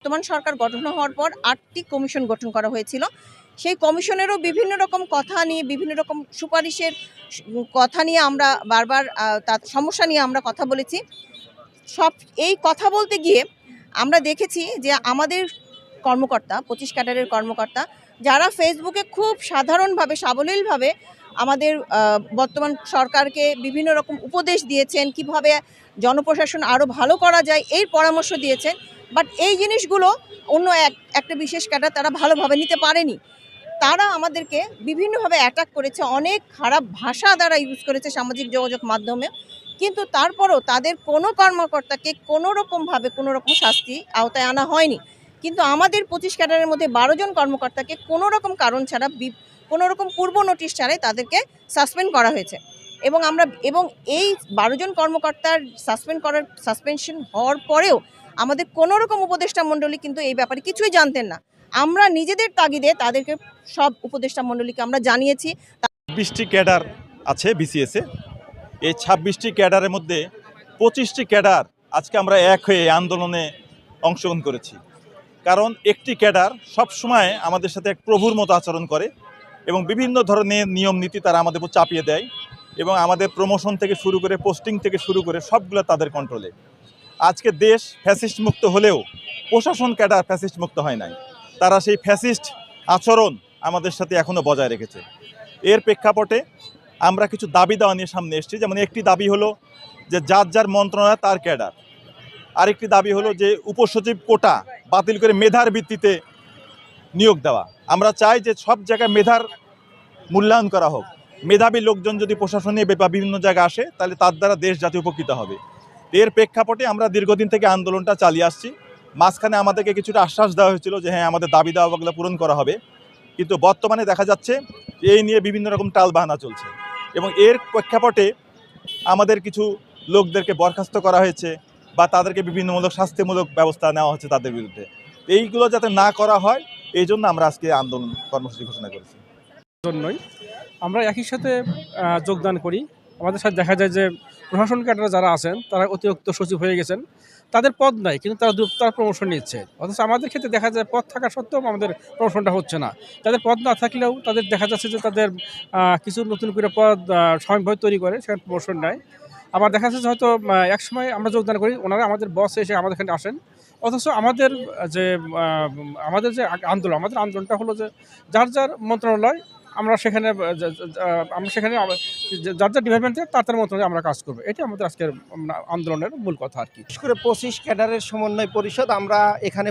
বর্তমান সরকার গঠন হওয়ার পর ৮টি কমিশন গঠন করা হয়েছিল। সেই কমিশনেরও বিভিন্ন রকম কথা নিয়ে, বিভিন্ন রকম সুপারিশের কথা নিয়ে আমরা বারবার তার সমস্যা নিয়ে আমরা কথা বলেছি। এই কথা বলতে গিয়ে আমরা দেখেছি যে আমাদের কর্মকর্তা, 25 ক্যাডারের কর্মকর্তা, যারা ফেসবুকে খুব সাধারণভাবে, সাবলীলভাবে আমাদের বর্তমান সরকারকে বিভিন্ন রকম উপদেশ দিয়েছেন, কিভাবে জনপ্রশাসন আরও ভালো করা যায় এই পরামর্শ দিয়েছেন। বাট এই জিনিসগুলো অন্য একটা বিশেষ ক্যাডার তারা ভালোভাবে নিতে পারেনি। তারা আমাদেরকে বিভিন্নভাবে অ্যাটাক করেছে, অনেক খারাপ ভাষা দ্বারা ইউজ করেছে সামাজিক যোগাযোগ মাধ্যমে। কিন্তু তারপরও তাদের কোনো কর্মকর্তাকে কোনো রকমভাবে কোনো রকম শাস্তি আওতায় আনা হয়নি। কিন্তু আমাদের 25 ক্যাডারের মধ্যে 12 জন কর্মকর্তাকে কোনো রকম কারণ ছাড়া, কোনো রকম পূর্ব নোটিশ ছাড়াই তাদেরকে সাসপেন্ড করা হয়েছে। এবং এই 12 জন কর্মকর্তার সাসপেনশন হওয়ার পরেও আমাদের কোনো রকম উপদেষ্টা মণ্ডলী কিন্তু এই ব্যাপারে কিছুই জানতেন না। আমরা নিজেদের তাগিদে তাদেরকে সব উপদেষ্টা মণ্ডলীকে আমরা জানিয়েছি। 26টি ক্যাডার আছে বিসিএসে। এই 26টি ক্যাডারের মধ্যে 25টি ক্যাডার আজকে আমরা এক হয়ে আন্দোলনে অংশগ্রহণ করেছি। কারণ একটি ক্যাডার সবসময় আমাদের সাথে এক প্রভুর মতো আচরণ করে এবং বিভিন্ন ধরনের নিয়ম নীতি তারা আমাদের উপর চাপিয়ে দেয় এবং আমাদের প্রমোশন থেকে শুরু করে, পোস্টিং থেকে শুরু করে সবগুলো তাদের কন্ট্রোলে। আজকে দেশ ফ্যাসিস্ট মুক্ত হলেও প্রশাসন ক্যাডার ফ্যাসিস্ট মুক্ত হয় নাই। তারা সেই ফ্যাসিস্ট আচরণ আমাদের সাথে এখনও বজায় রেখেছে। এর প্রেক্ষাপটে আমরা কিছু দাবি দেওয়া নিয়ে সামনে এসেছি। যেমন একটি দাবি হলো যে যার মন্ত্রণালয় তার ক্যাডার। আরেকটি দাবি হলো যে উপসচিব কোটা বাতিল করে মেধার ভিত্তিতে নিয়োগ দেওয়া। আমরা চাই যে সব জায়গায় মেধার মূল্যায়ন করা হোক। মেধাবী লোকজন যদি প্রশাসনে বা বিভিন্ন জায়গায় আসে তাহলে তার দ্বারা দেশ জাতি উপকৃত হবে। এর প্রেক্ষাপটে আমরা দীর্ঘদিন থেকে আন্দোলনটা চালিয়ে আসছি। মাঝখানে আমাদেরকে কিছুটা আশ্বাস দেওয়া হয়েছিল যে হ্যাঁ, আমাদের দাবি দাওয়াগুলো পূরণ করা হবে। কিন্তু বর্তমানে দেখা যাচ্ছে এই নিয়ে বিভিন্ন রকম টালবাহানা চলছে এবং এর প্রেক্ষাপটে আমাদের কিছু লোকদেরকে বরখাস্ত করা হয়েছে বা তাদেরকে বিভিন্নমূলক শাস্তিমূলক ব্যবস্থা নেওয়া হচ্ছে তাদের বিরুদ্ধে। এইগুলো যাতে না করা হয় এই জন্য আমরা আজকে আন্দোলন কর্মসূচি ঘোষণা করেছি। জন্যই আমরা একই সাথে যোগদান করি। আমাদের সাথে দেখা যায় যে প্রশাসন ক্যাডার যারা আছেন তারা অতিরিক্ত সচিব হয়ে গেছেন, তাদের পদ নাই কিন্তু তারা প্রমোশন নিচ্ছে। অথচ আমাদের ক্ষেত্রে দেখা যায় পদ থাকা সত্ত্বেও আমাদের প্রমোশনটা হচ্ছে না। তাদের পদ না থাকলেও তাদের দেখা যাচ্ছে যে তাদের কিছু নতুন করে পদ স্বাভাবিকভাবে তৈরি করে, সেখানে প্রমোশন নেয়। আবার দেখা যাচ্ছে হয়তো একসময় আমরা যোগদান করি, ওনারা আমাদের বস এসে আমাদের এখানে আসেন। অথচ আমাদের যে আন্দোলনটা হলো যে যার মন্ত্রণালয় আমরা সেখানে যার ডিপার্টমেন্টে তার মন্ত্রণালয়ে আমরা কাজ করবো। এটি আমাদের আজকের আন্দোলনের মূল কথা আর কি। বিশেষ করে 25 ক্যাডারের সমন্বয় পরিষদ আমরা এখানে